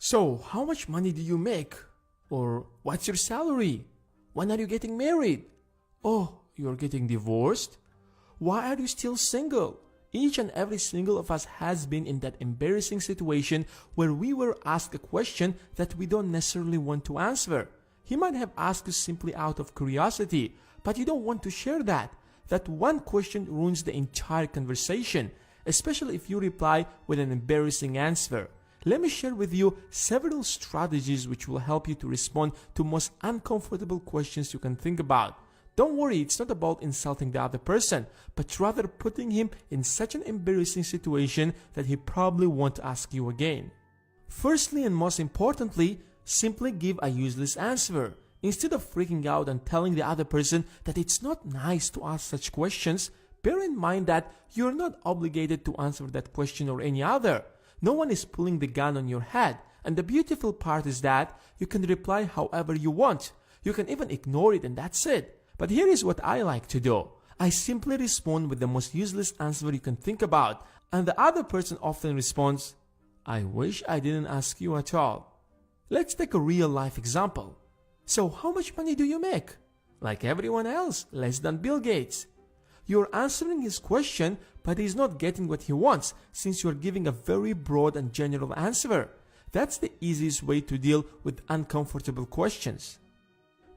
So, how much money do you make? Or, what's your salary? When are you getting married? Oh, you're getting divorced? Why are you still single? Each and every single of us has been in that embarrassing situation where we were asked a question that we don't necessarily want to answer. He might have asked you simply out of curiosity, but you don't want to share that. That one question ruins the entire conversation, especially if you reply with an embarrassing answer. Let me share with you several strategies which will help you to respond to most uncomfortable questions you can think about. Don't worry, it's not about insulting the other person, but rather putting him in such an embarrassing situation that he probably won't ask you again. Firstly and most importantly, simply give a useless answer. Instead of freaking out and telling the other person that it's not nice to ask such questions, bear in mind that you're not obligated to answer that question or any other. No one is pulling the gun on your head, and the beautiful part is that you can reply however you want. You can even ignore it and that's it. But here is what I like to do. I simply respond with the most useless answer you can think about, and the other person often responds, I wish I didn't ask you at all. Let's take a real life example. So how much money do you make? Like everyone else, less than Bill Gates. You're answering his question, but he's not getting what he wants since you're giving a very broad and general answer. That's the easiest way to deal with uncomfortable questions.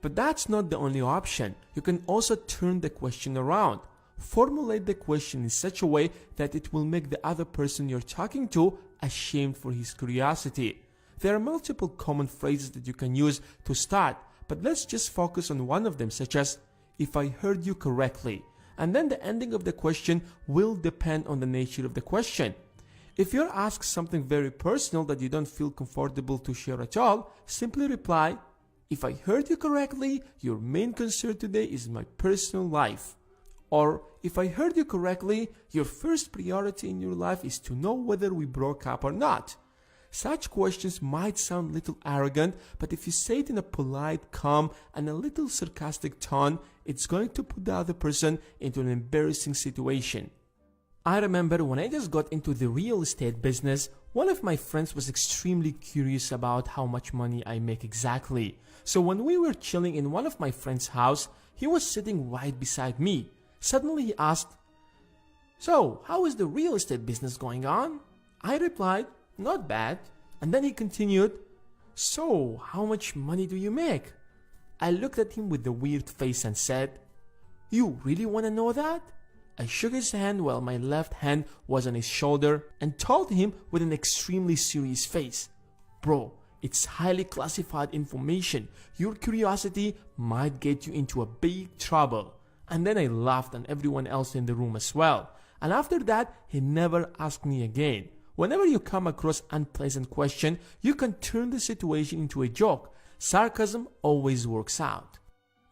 But that's not the only option. You can also turn the question around. Formulate the question in such a way that it will make the other person you're talking to ashamed for his curiosity. There are multiple common phrases that you can use to start, but let's just focus on one of them, such as, if I heard you correctly. And then the ending of the question will depend on the nature of the question. If you're asked something very personal that you don't feel comfortable to share at all, simply reply, if I heard you correctly, your main concern today is my personal life. Or, if I heard you correctly, your first priority in your life is to know whether we broke up or not. Such questions might sound a little arrogant, but if you say it in a polite, calm, and a little sarcastic tone, it's going to put the other person into an embarrassing situation. I remember when I just got into the real estate business, one of my friends was extremely curious about how much money I make exactly. So when we were chilling in one of my friend's house, he was sitting right beside me. Suddenly he asked, So, how is the real estate business going on? I replied, Not bad. And then he continued, So, how much money do you make? I looked at him with a weird face and said, You really want to know that? I shook his hand while my left hand was on his shoulder and told him with an extremely serious face, Bro, it's highly classified information. Your curiosity might get you into a big trouble. And then I laughed and everyone else in the room as well. And after that, he never asked me again. Whenever you come across unpleasant question, you can turn the situation into a joke. Sarcasm always works out.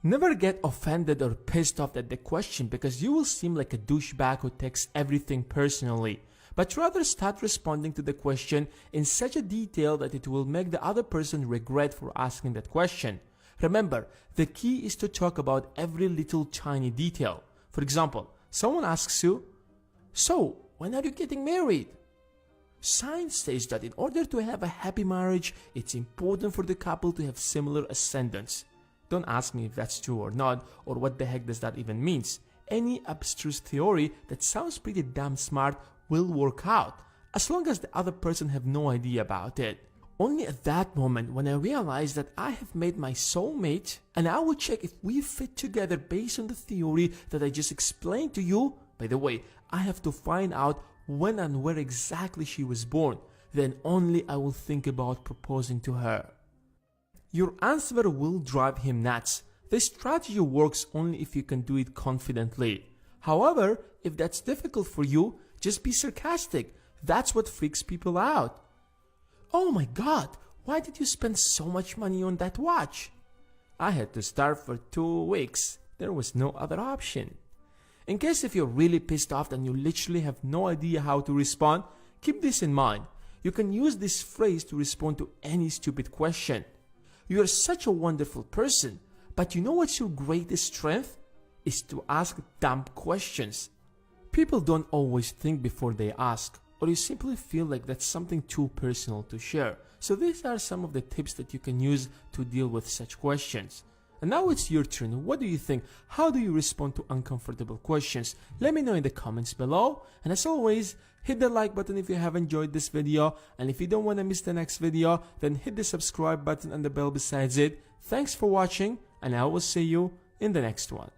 Never get offended or pissed off at the question because you will seem like a douchebag who takes everything personally. But rather start responding to the question in such a detail that it will make the other person regret for asking that question. Remember, the key is to talk about every little tiny detail. For example, someone asks you, So, when are you getting married? Science says that in order to have a happy marriage, it's important for the couple to have similar ascendants. Don't ask me if that's true or not, or what the heck does that even mean. Any abstruse theory that sounds pretty damn smart will work out, as long as the other person have no idea about it. Only at that moment when I realized that I have made my soulmate, and I will check if we fit together based on the theory that I just explained to you. By the way, I have to find out when and where exactly she was born. Then only I will think about proposing to her. Your answer will drive him nuts. This strategy works only if you can do it confidently. However, if that's difficult for you, just be sarcastic. That's what freaks people out. Oh my God, why did you spend so much money on that watch? I had to starve for 2 weeks. There was no other option. In case if you're really pissed off and you literally have no idea how to respond, keep this in mind. You can use this phrase to respond to any stupid question. You are such a wonderful person, but you know what's your greatest strength? Is to ask dumb questions. People don't always think before they ask. or you simply feel like that's something too personal to share. So these are some of the tips that you can use to deal with such questions. And now it's your turn. What do you think? How do you respond to uncomfortable questions? Let me know in the comments below. And as always, hit the like button if you have enjoyed this video. And if you don't want to miss the next video, then hit the subscribe button and the bell besides it. Thanks for watching, and I will see you in the next one.